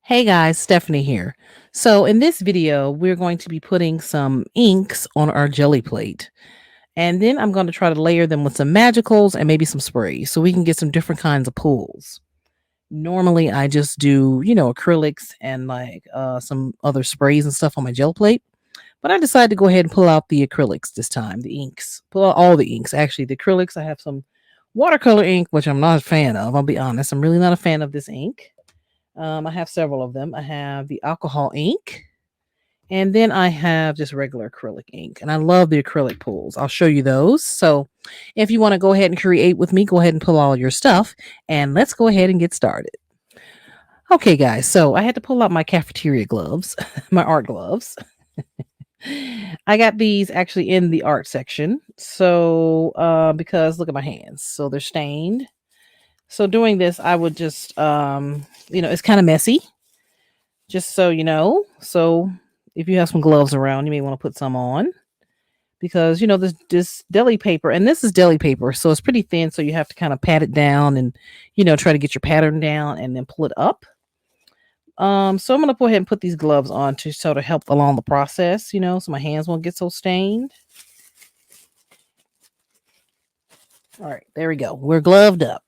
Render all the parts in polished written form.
Hey guys, Stephanie here. So in this video, we're going to be putting some inks on our jelly plate. And then I'm going to try to layer them with some magicals and maybe some sprays so we can get some different kinds of pulls. Normally I just do, acrylics and some other sprays and stuff on my gel plate. But I decided to go ahead and pull out the acrylics this time, the inks. Pull out all the inks. Actually, the acrylics, I have some watercolor ink, which I'm not a fan of. I'll be honest. I'm really not a fan of this ink. I have several of them. I have the alcohol ink, and then I have just regular acrylic ink. And I love the acrylic pools. I'll show you those. So if you want to go ahead and create with me, go ahead and pull all your stuff. And let's go ahead and get started. Okay, guys. So I had to pull out my cafeteria gloves, my art gloves. I got these actually in the art section. So because look at my hands. So they're stained. So doing this, I would just it's kind of messy. Just so you know. So if you have some gloves around, you may want to put some on because this deli paper, and this is deli paper, so it's pretty thin, so you have to kind of pat it down and try to get your pattern down and then pull it up. So I'm gonna go ahead and put these gloves on to sort of help along the process, so my hands won't get so stained. All right, there we go. We're gloved up.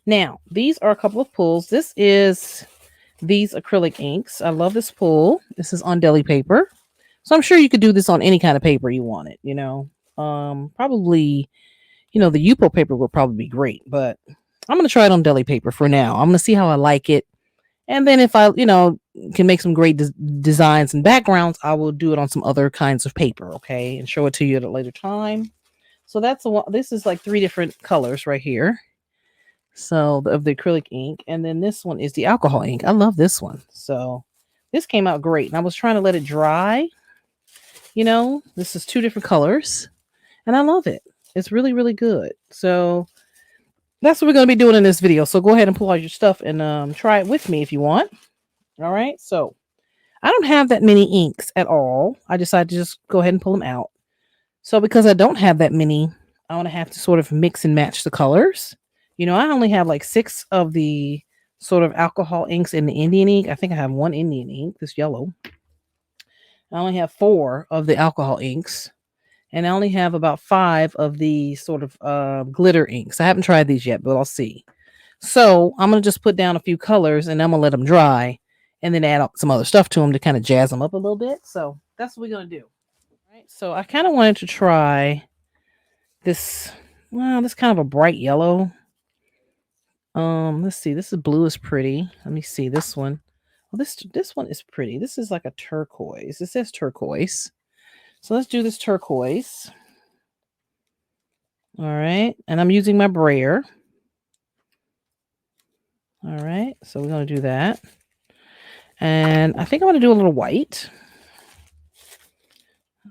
Now, these are a couple of pulls. This is these acrylic inks. I love this pull. This is on deli paper. So I'm sure you could do this on any kind of paper you want it, Probably, the Yupo paper would probably be great, but I'm going to try it on deli paper for now. I'm going to see how I like it. And then if I, can make some great designs and backgrounds, I will do it on some other kinds of paper, okay? And show it to you at a later time. So that's the one. This is like 3 different colors right here. So of the acrylic ink, and then this one is the alcohol ink. I love this one. So this came out great, and I was trying to let it dry. This is 2 different colors, and I love it. It's really, really good. So that's what we're going to be doing in this video. So go ahead and pull out your stuff and try it with me if you want. All right. So I don't have that many inks at all. I decided to just go ahead and pull them out. So because I don't have that many, I want to have to sort of mix and match the colors. I only have like 6 of the sort of alcohol inks in the Indian ink. I think I have 1 Indian ink, this yellow. I only have 4 of the alcohol inks. And I only have about 5 of the sort of glitter inks. I haven't tried these yet, but I'll see. So I'm going to just put down a few colors and I'm going to let them dry and then add some other stuff to them to kind of jazz them up a little bit. So that's what we're going to do. All right. So I kind of wanted to try this, this kind of a bright yellow. Let's see. This is blue is pretty. Let me see this one. Well, this one is pretty. This is like a turquoise. It says turquoise. So let's do this turquoise. All right. And I'm using my brayer. All right. So we're going to do that. And I think I want to do a little white.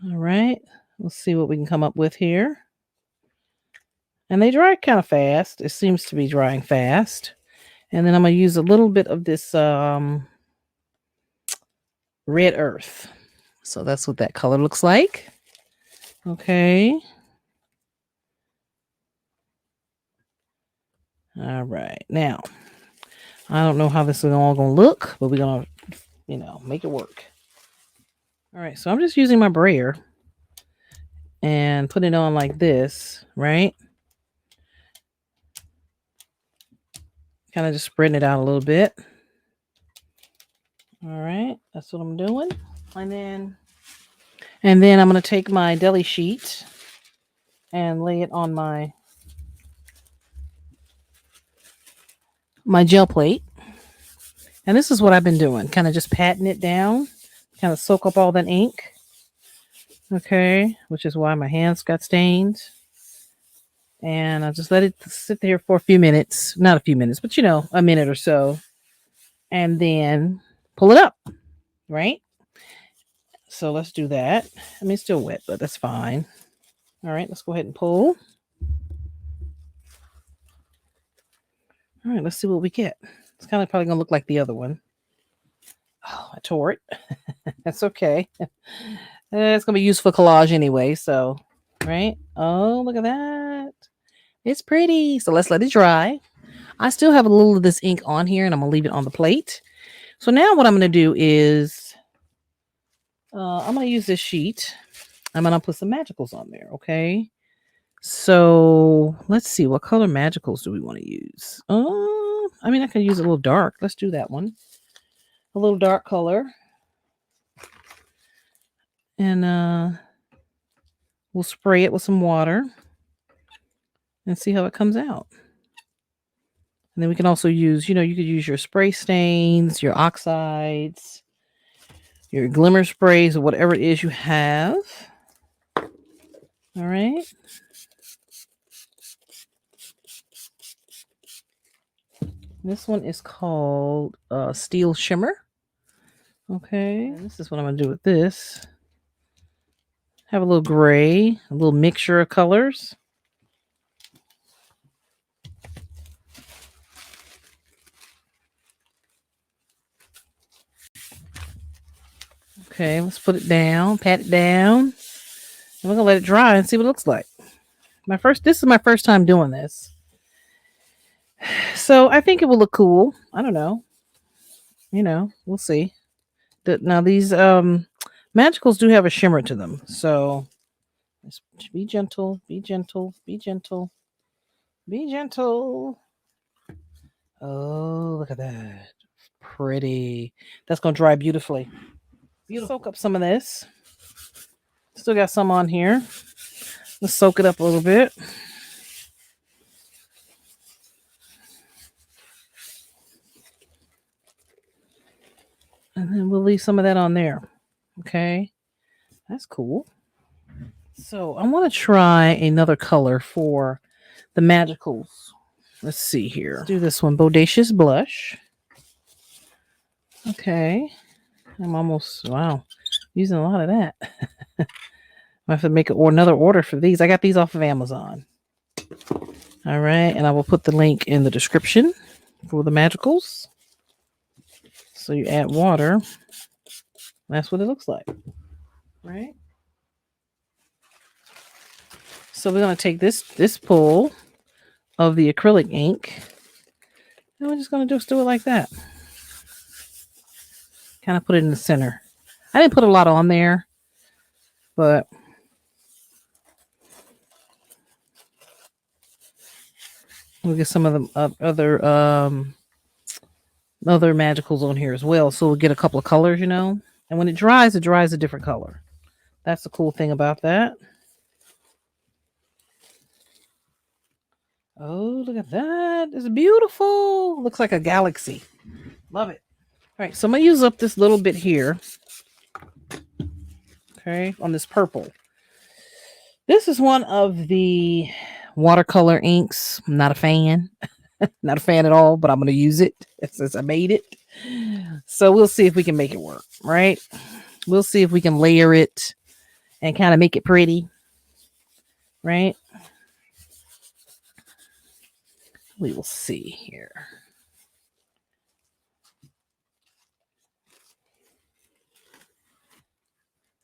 All right. Let's see what we can come up with here. And they dry kind of fast. It seems to be drying fast. And then I'm going to use a little bit of this red earth. So that's what that color looks like. Okay. All right. Now, I don't know how this is all going to look, but we're going to, make it work. All right. So I'm just using my brayer and put it on like this, right? Kind of just spreading it out a little bit. All right. That's what I'm doing. And then I'm going to take my deli sheet and lay it on my gel plate. And this is what I've been doing, kind of just patting it down, kind of soak up all that ink. Okay, which is why my hands got stained. And I just let it sit there for a few minutes, not a few minutes, but a minute or so. And then pull it up, right? So let's do that. I mean, it's still wet, but that's fine. All right, let's go ahead and pull. All right, let's see what we get. It's kind of probably going to look like the other one. Oh, I tore it. That's okay. It's going to be used for collage anyway, so, right? Oh, look at that. It's pretty. So let's let it dry. I still have a little of this ink on here, and I'm going to leave it on the plate. So now what I'm going to do is I'm going to use this sheet. I'm going to put some magicals on there. Okay. So let's see. What color magicals do we want to use? I mean, I can use a little dark. Let's do that one. A little dark color. And we'll spray it with some water and see how it comes out. And then we can also use, you could use your spray stains, your oxides, your glimmer sprays, or whatever it is you have. All right. This one is called Steel Shimmer. Okay. And this is what I'm going to do with this. Have a little gray, a little mixture of colors. Okay, let's put it down, pat it down. And we're going to let it dry and see what it looks like. This is my first time doing this. So I think it will look cool. I don't know. We'll see. Now these magicals do have a shimmer to them. So let's be gentle, be gentle, be gentle, be gentle. Oh, look at that. Pretty. That's going to dry beautifully. Soak up some of this. Still got some on here. Let's soak it up a little bit. And then we'll leave some of that on there. Okay. That's cool. So I want to try another color for the magicals. Let's see here. Let's do this one. Bodacious Blush. Okay. I'm almost, wow, using a lot of that. I have to make another order for these. I got these off of Amazon. All right. And I will put the link in the description for the magicals. So you add water. That's what it looks like. Right. So we're going to take this pull of the acrylic ink. And we're just going to just do it like that. Kind of put it in the center. I didn't put a lot on there, but we'll get some of the other magicals on here as well. So we'll get a couple of colors, And when it dries a different color. That's the cool thing about that. Oh, look at that. It's beautiful. Looks like a galaxy. Love it. All right, so I'm going to use up this little bit here. Okay, on this purple. This is one of the watercolor inks. I'm not a fan. Not a fan at all, but I'm going to use it since I made it. So we'll see if we can make it work, right? We'll see if we can layer it and kind of make it pretty, right? We will see here.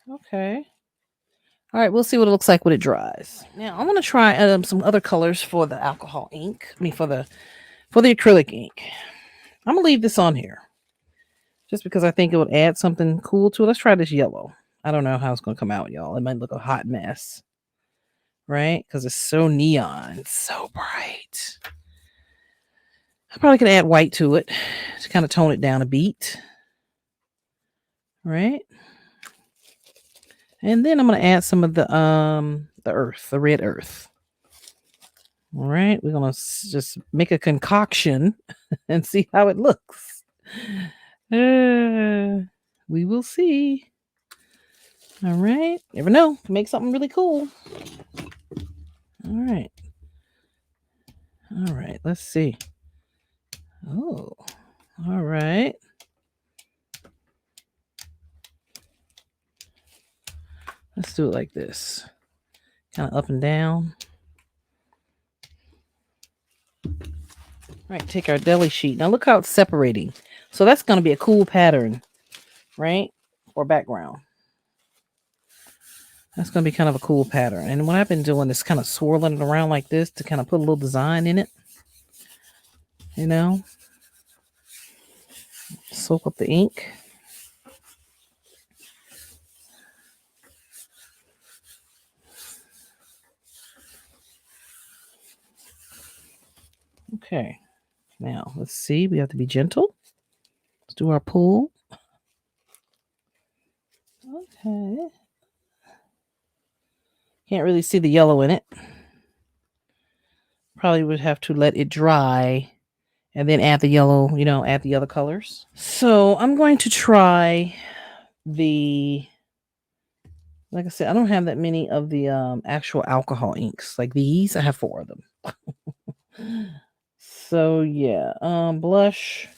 Okay. All right, we'll see what it looks like when it dries. Now, I want to try some other colors for the alcohol ink. For the acrylic ink. I'm going to leave this on here just because I think it would add something cool to it. Let's try this yellow. I don't know how it's going to come out, y'all. It might look a hot mess, right? Because it's so neon. It's so bright. I probably could add white to it to kind of tone it down a beat, right? And then I'm going to add some of the earth, the red earth. All right, we're going to just make a concoction and see how it looks. We will see. All right, never know. Make something really cool. All right. All right, let's see. Oh, all right. Let's do it like this. Kind of up and down. All right, take our deli sheet. Now look how it's separating. So that's going to be a cool pattern, right? Or background. That's going to be kind of a cool pattern. And what I've been doing is kind of swirling it around like this to kind of put a little design in it. Soak up the ink. Okay. Now, let's see. We have to be gentle. Let's do our pull. Okay. Can't really see the yellow in it. Probably would have to let it dry and then add the yellow, add the other colors. So I'm going to try like I said, I don't have that many of the actual alcohol inks. Like these, I have 4 of them. So yeah, blush.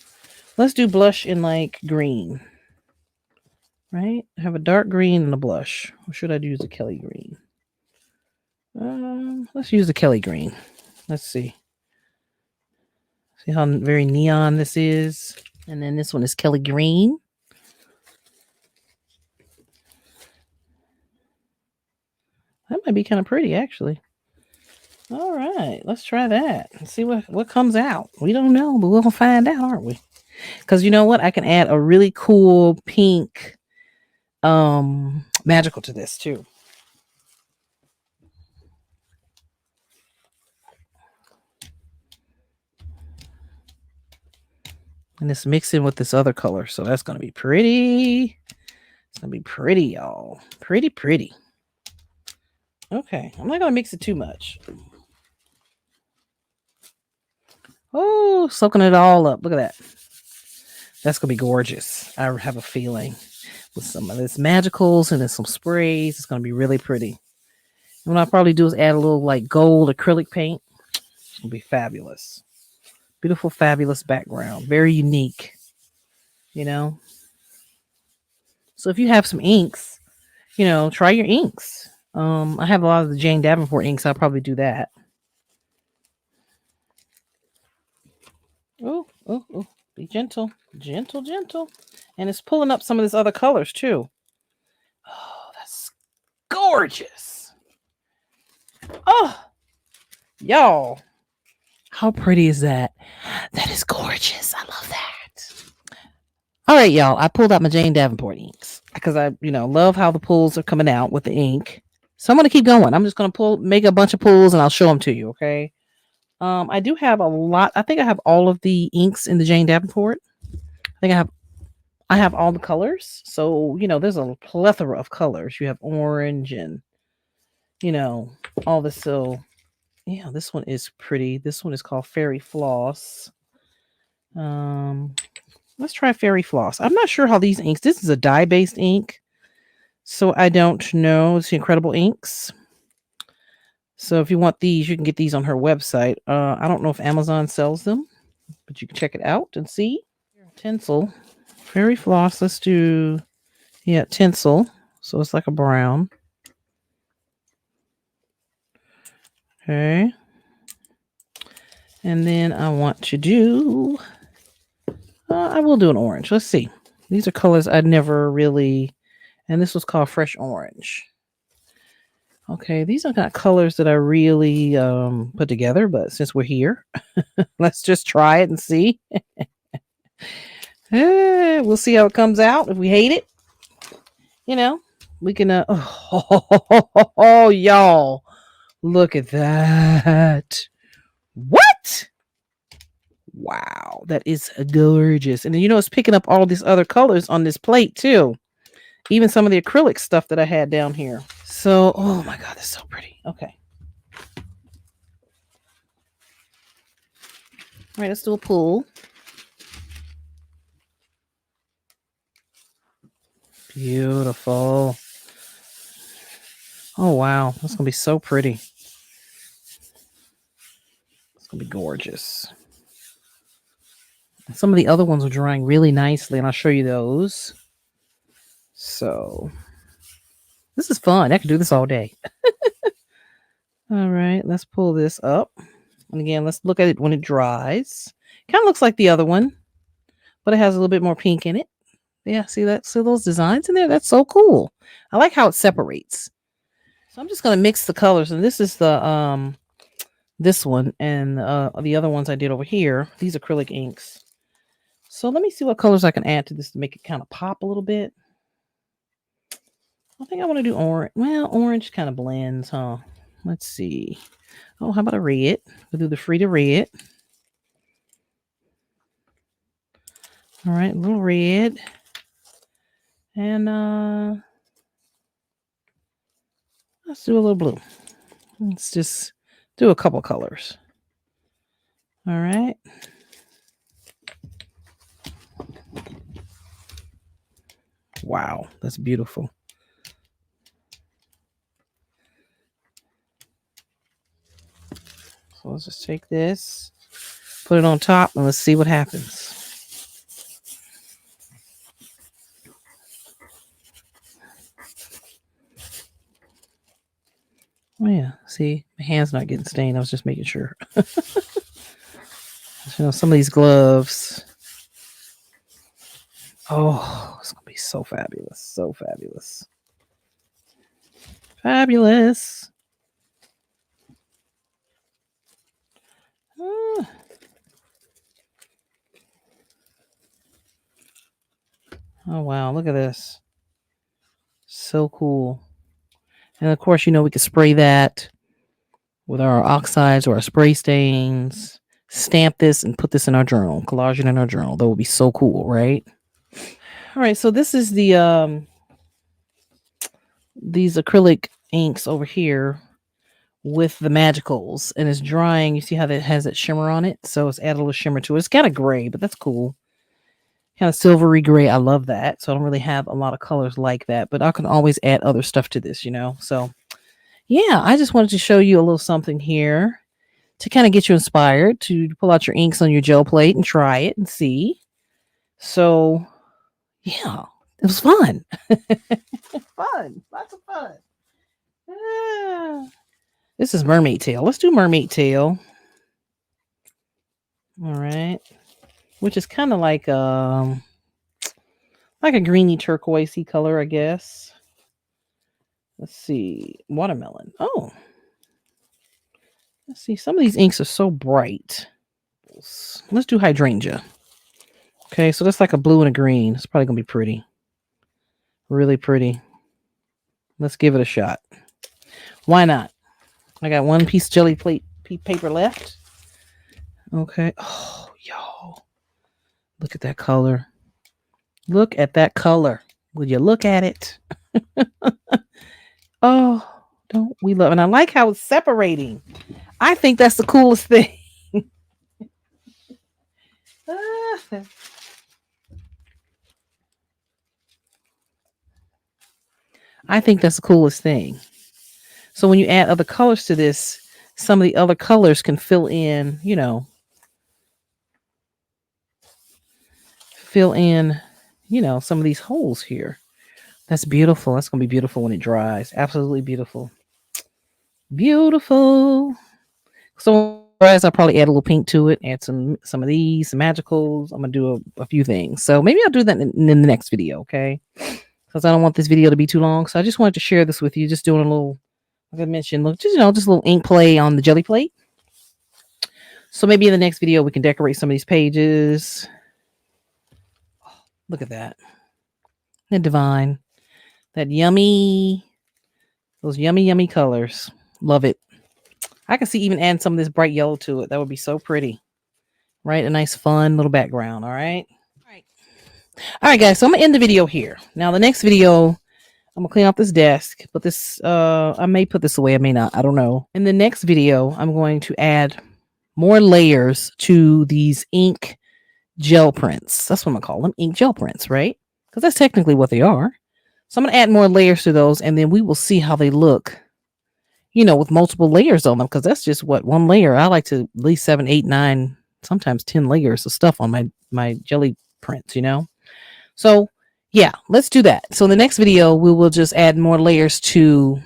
Let's do blush in like green. Right? I have a dark green and a blush. Or should I use a Kelly green? Let's use the Kelly green. Let's see. See how very neon this is? And then this one is Kelly green. That might be kind of pretty, actually. All right, let's try that and see what comes out. We don't know, but we'll find out, aren't we? Because you know what? I can add a really cool pink magical to this too. And it's mixing with this other color, so that's going to be pretty. It's going to be pretty, y'all. Pretty, pretty. Okay, I'm not going to mix it too much. Oh, soaking it all up. Look at that. That's going to be gorgeous. I have a feeling with some of this magicals and then some sprays. It's going to be really pretty. And what I'll probably do is add a little like gold acrylic paint. It's going to be fabulous. Beautiful, fabulous background. Very unique. So if you have some inks, try your inks. I have a lot of the Jane Davenport inks. I'll probably do that. Oh, oh, oh. Be gentle. Gentle, gentle. And it's pulling up some of these other colors too. Oh, that's gorgeous. Oh, y'all. How pretty is that? That is gorgeous. I love that. All right, y'all. I pulled out my Jane Davenport inks because I, love how the pulls are coming out with the ink. So I'm going to keep going. I'm just going to make a bunch of pulls and I'll show them to you. Okay. I do have a lot. I think I have all of the inks in the Jane Davenport. I have all the colors. So, there's a plethora of colors. You have orange and, all this. So, yeah, this one is pretty. This one is called Fairy Floss. Let's try Fairy Floss. I'm not sure how these inks. This is a dye-based ink. So I don't know. It's Incredible Inks. So if you want these, you can get these on her website. I don't know if Amazon sells them, but you can check it out and see. Tinsel. Fairy Floss. Let's do, tinsel. So it's like a brown. Okay. And then I want to do, I will do an orange. Let's see. These are colors I'd never really, and this was called Fresh Orange. Okay, these are not colors that I really put together, but since we're here, let's just try it and see. We'll see how it comes out. If we hate it, we can, oh, y'all, look at that. What? Wow, that is gorgeous. And it's picking up all these other colors on this plate too. Even some of the acrylic stuff that I had down here. So, oh my God, that's so pretty. Okay. All right, let's do a pull. Beautiful. Oh, wow. That's going to be so pretty. It's going to be gorgeous. Some of the other ones are drying really nicely, and I'll show you those. So, this is fun. I can do this all day. All right, let's pull this up. And again, let's look at it when it dries. Kind of looks like the other one, but it has a little bit more pink in it. Yeah, see that? See those designs in there? That's so cool. I like how it separates. So I'm just going to mix the colors. And this is the this one and the other ones I did over here. These acrylic inks. So let me see what colors I can add to this to make it kind of pop a little bit. I think I want to do orange. Well, orange kind of blends, huh? Let's see. Oh, how about a red? We'll do the Frida red. All right, a little red. And let's do a little blue. Let's just do a couple colors. All right. Wow, that's beautiful. So let's just take this, put it on top, and let's see what happens. Oh yeah, see, my hand's not getting stained. I was just making sure. Some of these gloves. Oh, it's gonna be so fabulous. So fabulous. Fabulous. Ah. Oh wow, look at this. So cool. And of course, we can spray that with our oxides or our spray stains. Stamp this and put this in our journal. Collage it in our journal. That would be so cool, right? All right, so this is the these acrylic inks over here with the magicals, and it's drying. You see how that has that shimmer on it? So it's added a little shimmer to it. It's kind of gray, but that's cool. Kind of silvery gray. I love that. So I don't really have a lot of colors like that, but I can always add other stuff to this, So yeah, I just wanted to show you a little something here to kind of get you inspired to pull out your inks on your gel plate and try it and see. So yeah, it was fun. Fun. Lots of fun. This is mermaid tail. Let's do mermaid tail. All right. Which is kind of like a greeny turquoisey color, I guess. Let's see. Watermelon. Oh. Let's see. Some of these inks are so bright. Let's do hydrangea. Okay, so that's like a blue and a green. It's probably going to be pretty. Really pretty. Let's give it a shot. Why not? I got one piece of jelly plate paper left. Okay. Oh, y'all. Look at that color. Look at that color. Will you look at it? Oh, don't we love it? And I like how it's separating. I think that's the coolest thing. I think that's the coolest thing. So when you add other colors to this, some of the other colors can fill in, some of these holes here. That's beautiful. That's going to be beautiful when it dries. Absolutely beautiful. Beautiful. So when it dries, I'll probably add a little pink to it, add some of these, some magicals. I'm going to do a few things. So maybe I'll do that in the next video, okay? Because I don't want this video to be too long. So I just wanted to share this with you. Just doing a little, like I mentioned, just a little ink play on the jelly plate. So maybe in the next video, we can decorate some of these pages. Oh, look at that. That divine. That yummy. Those yummy, yummy colors. Love it. I can see even adding some of this bright yellow to it. That would be so pretty. Right? A nice, fun little background. All right. All right, guys. So I'm going to end the video here. Now, the next video, I'm going to clean off this desk. But this, I may put this away. I may not. I don't know. In the next video, I'm going to add more layers to these ink gel prints. That's what I'm going to call them. Ink gel prints, right? Because that's technically what they are. So I'm going to add more layers to those, and then we will see how they look, with multiple layers on them, because that's just one layer. I like to at least 7, 8, 9, sometimes 10 layers of stuff on my jelly prints, So yeah, let's do that. So in the next video, we will just add more layers to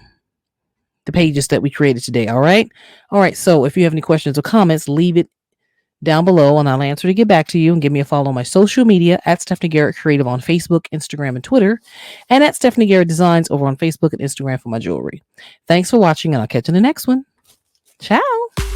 the pages that we created today. All right. So if you have any questions or comments, leave it down below and I'll answer to get back to you, and give me a follow on my social media at Stephanie Garrett Creative on Facebook, Instagram, and Twitter, and at Stephanie Garrett Designs over on Facebook and Instagram for my jewelry. Thanks for watching, and I'll catch you in the next one. Ciao.